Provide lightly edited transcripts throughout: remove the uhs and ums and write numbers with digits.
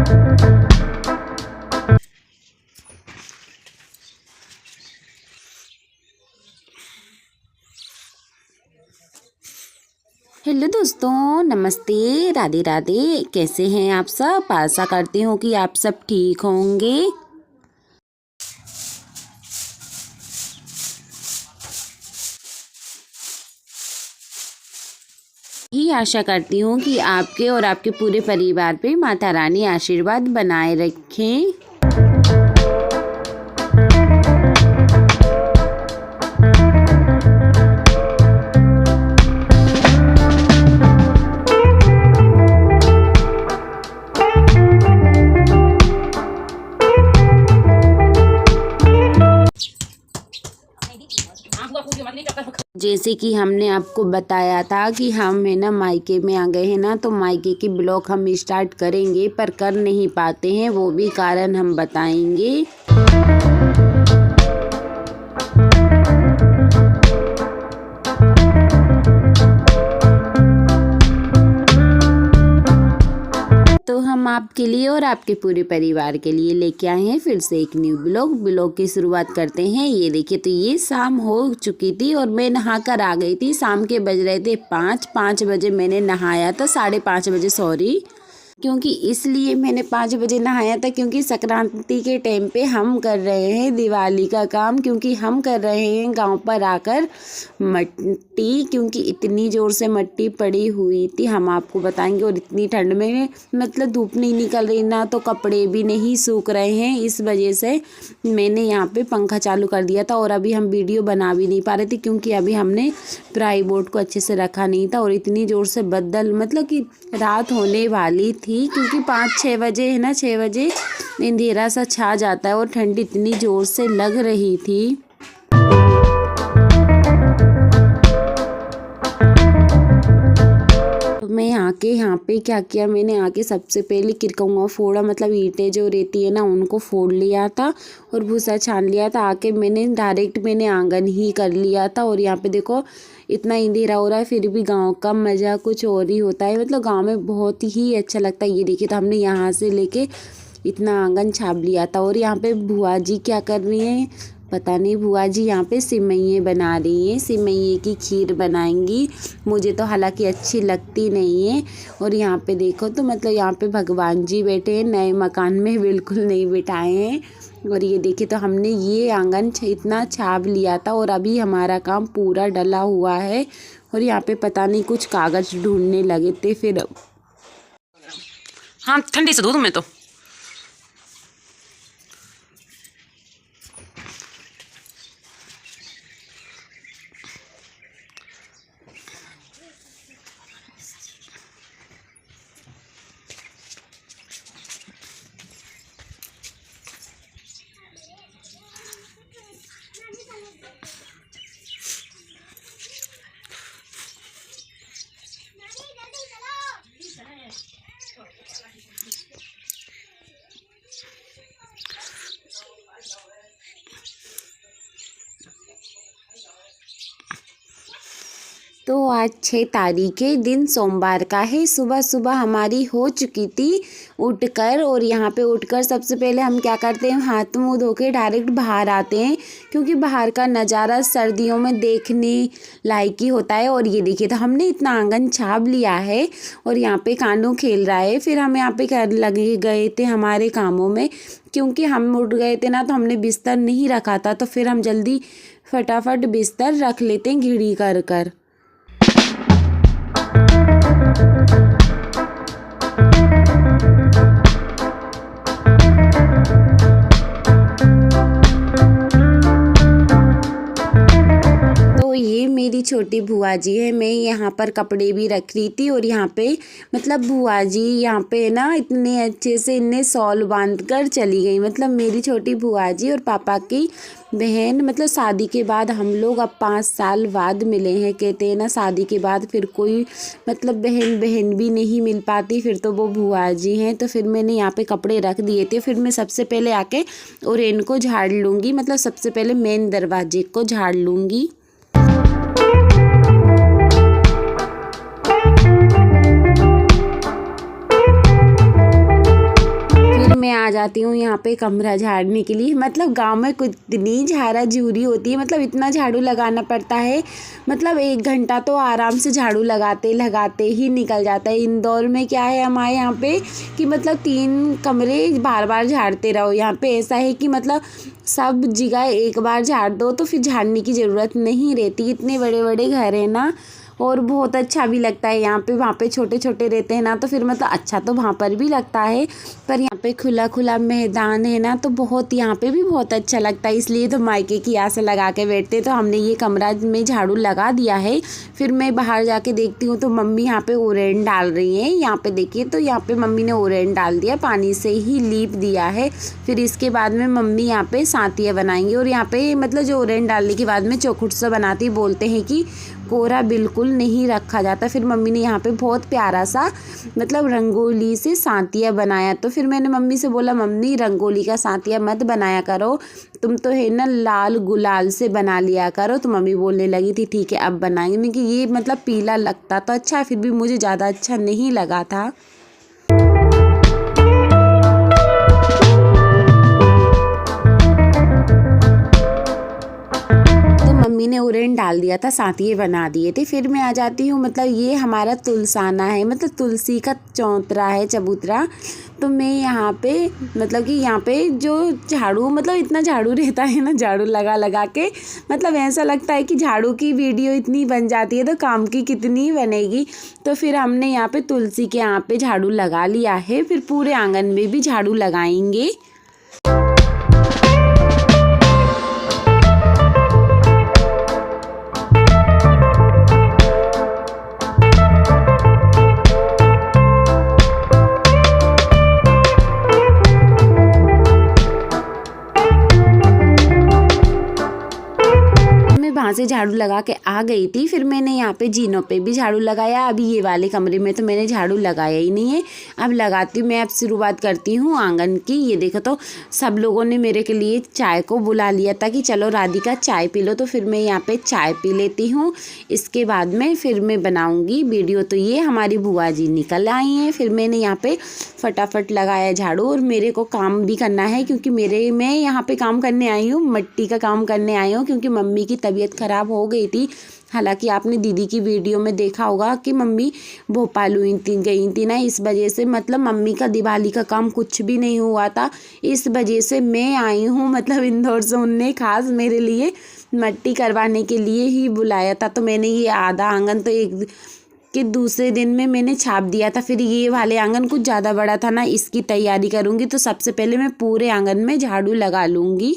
Hello दोस्तों, नमस्ते, राधे राधे। कैसे हैं आप सब? आशा करती हूँ कि आप सब ठीक होंगे। ही आशा करती हूँ कि आपके और आपके पूरे परिवार पे माता रानी आशीर्वाद बनाए रखें। जैसे कि हमने आपको बताया था कि हम है ना मायके में आ गए हैं ना, तो मायके की ब्लॉग हम स्टार्ट करेंगे पर कर नहीं पाते हैं, वो भी कारण हम बताएंगे। तो हम आपके लिए और आपके पूरे परिवार के लिए लेके आए हैं फिर से एक न्यू ब्लॉग की शुरुआत करते हैं। ये देखिए, तो ये शाम हो चुकी थी और मैं नहा कर आ गई थी। शाम के बज रहे थे 5 बजे मैंने नहाया था, 5:30 बजे सॉरी, क्योंकि इसलिए मैंने 5 बजे नहाया था क्योंकि संक्रांति के टाइम पे हम कर रहे हैं दिवाली का काम, क्योंकि हम कर रहे हैं गांव पर आकर मट्टी, क्योंकि इतनी ज़ोर से मट्टी पड़ी हुई थी हम आपको बताएंगे। और इतनी ठंड में मतलब धूप नहीं निकल रही ना, तो कपड़े भी नहीं सूख रहे हैं, इस वजह से मैंने यहाँ पे पंखा चालू कर दिया था। और अभी हम वीडियो बना भी नहीं पा रहे थे क्योंकि अभी हमने ट्राइपॉड को अच्छे से रखा नहीं था और इतनी ज़ोर से बदल मतलब कि रात होने वाली थी, क्योंकि 5-6 बजे है ना, 6 बजे अंधेरा सा छा जाता है और ठंड इतनी ज़ोर से लग रही थी। मैं आके यहाँ पे क्या किया, मैंने आके सबसे पहले किरकौआ फोड़ा, मतलब ईंटें जो रहती है ना उनको फोड़ लिया था और भूसा छान लिया था। आके मैंने आंगन ही कर लिया था। और यहाँ पे देखो इतना अंधेरा हो रहा है फिर भी गांव का मज़ा कुछ और ही होता है, मतलब गांव में बहुत ही अच्छा लगता है। ये देखिए, तो हमने यहाँ से लेके इतना आंगन छाप लिया था। और यहाँ पे बुआ जी क्या कर रही हैं पता नहीं, बुआ जी यहाँ पे सिमइये बना रही हैं, सिमइये की खीर बनाएंगी। मुझे तो हालांकि अच्छी लगती नहीं है। और यहाँ पे देखो तो मतलब यहाँ पे भगवान जी बैठे हैं, नए मकान में बिल्कुल नहीं बिठाए हैं। और ये देखिए, तो हमने ये आंगन इतना छाप लिया था और अभी हमारा काम पूरा डला हुआ है। और यहाँ पे पता नहीं कुछ कागज ढूंढने लगे थे फिर। हाँ, ठंडी से दूध में तो तो आज 6 तारीख के दिन सोमवार का है। सुबह सुबह हमारी हो चुकी थी उठकर। और यहाँ पे उठकर सबसे पहले हम क्या करते हैं, हाथ मुंह धो के डायरेक्ट बाहर आते हैं, क्योंकि बाहर का नज़ारा सर्दियों में देखने लायक ही होता है। और ये देखिए, तो हमने इतना आंगन छाप लिया है और यहाँ पे कानू खेल रहा है। फिर हम यहाँ पे लगे गए थे हमारे कामों में, क्योंकि हम उठ गए थे ना, तो हमने बिस्तर नहीं रखा था, तो फिर हम जल्दी फटाफट बिस्तर रख लेते हैं घिड़ी कर कर। मेरी छोटी बुआ जी है, मैं यहाँ पर कपड़े भी रख रही थी। और यहाँ पे मतलब बुआ जी यहाँ पे ना इतने अच्छे से इन्हें शॉल बांध कर चली गई। मतलब मेरी छोटी बुआ जी और पापा की बहन, मतलब शादी के बाद हम लोग अब 5 साल बाद मिले हैं। कहते हैं ना शादी के बाद फिर कोई मतलब बहन भी नहीं मिल पाती, फिर तो वो बुआ जी हैं। तो फिर मैंने यहाँ पे कपड़े रख दिए थे। फिर मैं सबसे पहले आके और इनको झाड़ लूँगी, मतलब सबसे पहले मेन दरवाजे को झाड़ लूँगी। आ जाती हूँ यहाँ पे कमरा झाड़ने के लिए। मतलब गांव में कितनी झाड़ा झूरी होती है, मतलब इतना झाड़ू लगाना पड़ता है, मतलब 1 घंटा तो आराम से झाड़ू लगाते लगाते ही निकल जाता है। इंदौर में क्या है हमारे यहाँ पे कि मतलब 3 कमरे बार बार झाड़ते रहो। यहाँ पे ऐसा है कि मतलब सब जगह एक बार झाड़ दो तो फिर झाड़ने की ज़रूरत नहीं रहती। इतने बड़े बड़े घर है ना, और बहुत अच्छा भी लगता है यहाँ पे। वहाँ पे छोटे छोटे रहते हैं ना, तो फिर मतलब अच्छा तो वहाँ पर भी लगता है, पर यहाँ पे खुला खुला मैदान है ना, तो बहुत यहाँ पे भी बहुत अच्छा लगता है। इसलिए तो मायके की आस लगा के बैठते। तो हमने ये कमरा में झाड़ू लगा दिया है। फिर मैं बाहर जाके देखती हूँ तो मम्मी यहाँ पे ओरेन डाल रही हैं। यहाँ पे देखिए, तो यहाँ पे मम्मी ने ओरेन डाल दिया, पानी से ही लीप दिया है। फिर इसके बाद में मम्मी यहाँ पे सांतियाँ बनाएंगी। और यहाँ पे मतलब जो ओरेन डालने के बाद में चौखुट सा बनाती, बोलते हैं कि कोरा बिल्कुल नहीं रखा जाता। फिर मम्मी ने यहाँ पे बहुत प्यारा सा मतलब रंगोली से सांतिया बनाया। तो फिर मैंने मम्मी से बोला, मम्मी रंगोली का सांतिया मत बनाया करो, तुम तो है ना लाल गुलाल से बना लिया करो। तो मम्मी बोलने लगी थी ठीक है अब बनाएंगे, कि ये मतलब पीला लगता तो अच्छा, फिर भी मुझे ज़्यादा अच्छा नहीं लगा था। मम्मी ने ओरेन डाल दिया था, सांतिये बना दिए थे। फिर मैं आ जाती हूँ, मतलब ये हमारा तुलसाना है, मतलब तुलसी का चौतरा है, चबूतरा। तो मैं यहाँ पे मतलब कि यहाँ पे जो झाड़ू, मतलब इतना झाड़ू रहता है ना, झाड़ू लगा लगा के मतलब ऐसा लगता है कि झाड़ू की वीडियो इतनी बन जाती है तो काम की कितनी बनेगी। तो फिर हमने यहाँ पे तुलसी के यहाँ पे झाड़ू लगा लिया है। फिर पूरे आंगन में भी झाड़ू लगाएंगे। वहाँ से झाड़ू लगा के आ गई थी। फिर मैंने यहाँ पे जीनों पे भी झाड़ू लगाया। अभी ये वाले कमरे में तो मैंने झाड़ू लगाया ही नहीं है, अब लगाती हूँ। मैं अब शुरुआत करती हूँ आंगन की। ये देखो, तो सब लोगों ने मेरे के लिए चाय को बुला लिया था कि चलो राधिका चाय पी लो। तो फिर मैं यहाँ पे चाय पी लेती हूँ। इसके बाद में फिर मैं बनाऊँगी वीडियो। तो ये हमारी बुआ जी निकल आई हैं। फिर मैंने यहाँ पे फटाफट लगाया झाड़ू, और मेरे को काम भी करना है क्योंकि मैं यहाँ पे काम करने आई हूँ, मिट्टी का काम करने आई हूँ, क्योंकि मम्मी की तबीयत ख़राब हो गई थी। हालांकि आपने दीदी की वीडियो में देखा होगा कि मम्मी भोपाल गई थी ना, इस वजह से मतलब मम्मी का दिवाली का काम कुछ भी नहीं हुआ था। इस वजह से मैं आई हूँ, मतलब इंदौर से उनने खास मेरे लिए मिट्टी करवाने के लिए ही बुलाया था। तो मैंने ये आधा आंगन तो एक कि दूसरे दिन में मैंने छाप दिया था। फिर ये वाले आंगन कुछ ज़्यादा बड़ा था ना, इसकी तैयारी करूँगी। तो सबसे पहले मैं पूरे आंगन में झाड़ू लगा लूँगी।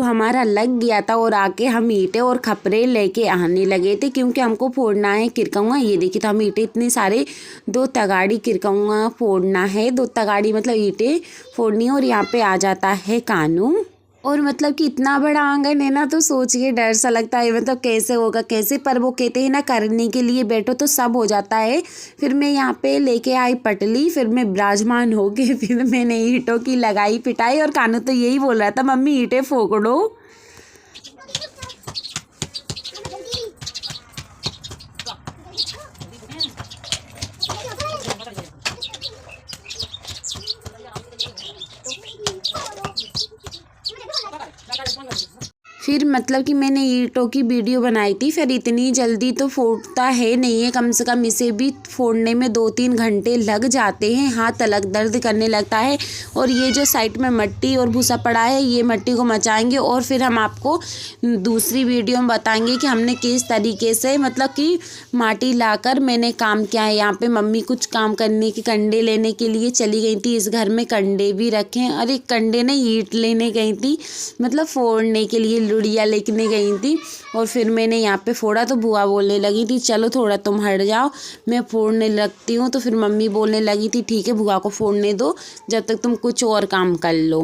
हमारा लग गया था और आके हम ईंटें और खपरे लेके आने लगे थे, क्योंकि हमको फोड़ना है किरकौआ। ये देखिए, तो हम ईंटें इतने सारे 2 तगाड़ी किरकौआ फोड़ना है, 2 तगाड़ी मतलब ईंटें फोड़नी है। और यहाँ पे आ जाता है कानू। और मतलब कि इतना बड़ा आंगन है ना, तो सोच के डर सा लगता है, मतलब कैसे होगा कैसे। पर वो कहते हैं ना, करने के लिए बैठो तो सब हो जाता है। फिर मैं यहाँ पे लेके आई पटली, फिर मैं विराजमान हो गई। फिर मैंने ईंटों की लगाई पिटाई, और कानू तो यही बोल रहा था, मम्मी ईंटें फोड़ो। फिर मतलब कि मैंने ईंटों की वीडियो बनाई थी। फिर इतनी जल्दी तो फोड़ता है नहीं है, कम से कम इसे भी फोड़ने में 2-3 घंटे लग जाते हैं, हाथ अलग दर्द करने लगता है। और ये जो साइड में मिट्टी और भूसा पड़ा है, ये मिट्टी को मचाएंगे, और फिर हम आपको दूसरी वीडियो में बताएंगे कि हमने किस तरीके से मतलब कि माटी लाकर मैंने काम किया है। यहाँ पे मम्मी कुछ काम करने के कंडे लेने के लिए चली गई थी। इस घर में कंडे भी रखे हैं। अरे कंडे ने ईंट लेने गई थी, मतलब फोड़ने के लिए लुड़िया लेने गई थी। और फिर मैंने यहाँ पे फोड़ा तो बुआ बोलने लगी थी, चलो थोड़ा तुम हट जाओ, मैं फोड़ने लगती हूँ। तो फिर मम्मी बोलने लगी थी, ठीक है बुआ को फोड़ने दो, जब तक तुम कुछ और काम कर लो।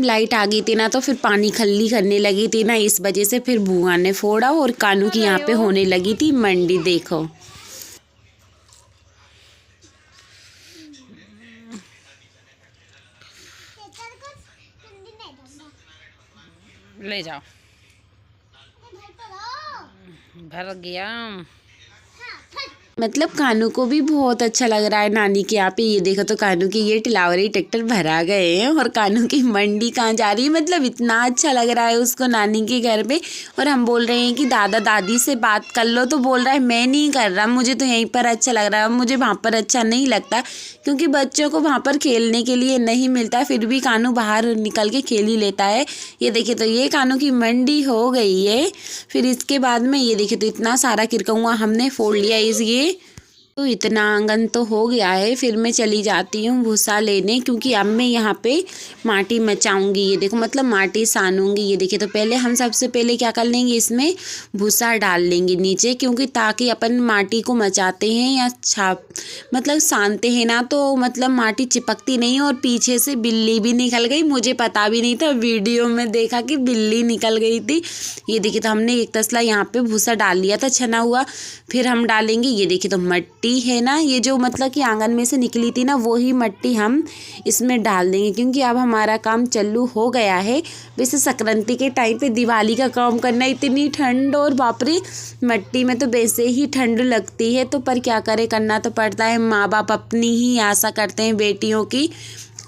लाइट आ गई थी ना, तो फिर पानी खल्ली करने लगी थी ना, इस वजह से फिर बुआ ने फोड़ा और कानू की यहाँ पे होने लगी थी मंडी। देखो ले जाओ, भर गया। मतलब कानू को भी बहुत अच्छा लग रहा है नानी के यहाँ पे। ये देखो तो कानू की ये टिलावरी ट्रैक्टर भरा गए हैं और कानू की मंडी कहाँ जा रही है। मतलब इतना अच्छा लग रहा है उसको नानी के घर पे। और हम बोल रहे हैं कि दादा दादी से बात कर लो, तो बोल रहा है मैं नहीं कर रहा, मुझे तो यहीं पर अच्छा लग रहा है, मुझे वहाँ पर अच्छा नहीं लगता, क्योंकि बच्चों को वहाँ पर खेलने के लिए नहीं मिलता। फिर भी कानू बाहर निकल के खेल ही लेता है। ये देखिए तो ये कानू की मंडी हो गई है। फिर इसके बाद में ये देखिए तो इतना सारा किरकौआ हमने फोड़ लिया ये। तो इतना आंगन तो हो गया है। फिर मैं चली जाती हूँ भूसा लेने, क्योंकि अब मैं यहाँ पे माटी मचाऊंगी। ये देखो मतलब माटी सानूंगी। ये देखिए तो पहले हम सबसे पहले क्या कर लेंगे, इसमें भूसा डाल लेंगे नीचे, क्योंकि ताकि अपन माटी को मचाते हैं या छाप मतलब सानते हैं ना, तो मतलब माटी चिपकती नहीं। और पीछे से बिल्ली भी निकल गई, मुझे पता भी नहीं था, वीडियो में देखा कि बिल्ली निकल गई थी। ये देखिए तो हमने एक तसला यहाँ पे भूसा डाल लिया था छना हुआ। फिर हम डालेंगे ये देखिए तो मट्टी है ना, ये जो मतलब कि आंगन में से निकली थी ना, वो ही मट्टी हम इसमें डाल देंगे, क्योंकि अब हमारा काम चालू हो गया है। वैसे संक्रांति के टाइम पे दिवाली का काम करना, इतनी ठंड और बाप रे, मट्टी में तो वैसे ही ठंड लगती है, तो पर क्या करे, करना तो पड़ता है। माँ बाप अपनी ही आशा करते हैं बेटियों की।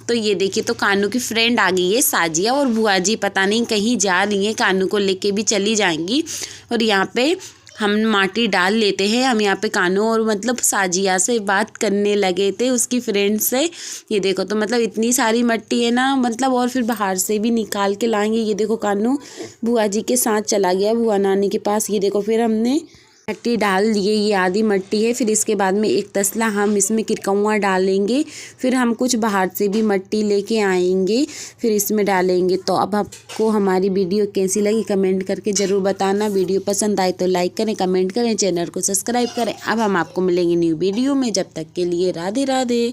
तो ये देखिए तो कानू की फ्रेंड आ गई है साजिया, और बुआ जी पता नहीं कहीं जा रही हैं, कानू को लेके भी चली जाएंगी। और यहाँ पे हम माटी डाल लेते हैं। हम यहाँ पे कानू और मतलब साजिया से बात करने लगे थे, उसकी फ्रेंड से। ये देखो तो मतलब इतनी सारी मट्टी है ना, मतलब और फिर बाहर से भी निकाल के लाएंगे। ये देखो कानू बुआ जी के साथ चला गया बुआ नानी के पास। ये देखो फिर हमने मट्टी डाल दिए, ये आधी मट्टी है। फिर इसके बाद में एक तसला हम इसमें किरकौआ डालेंगे। फिर हम कुछ बाहर से भी मट्टी लेके आएंगे, फिर इसमें डालेंगे। तो अब आपको हमारी वीडियो कैसी लगी कमेंट करके ज़रूर बताना। वीडियो पसंद आए तो लाइक करें, कमेंट करें, चैनल को सब्सक्राइब करें। अब हम आपको मिलेंगे न्यू वीडियो में, जब तक के लिए राधे राधे।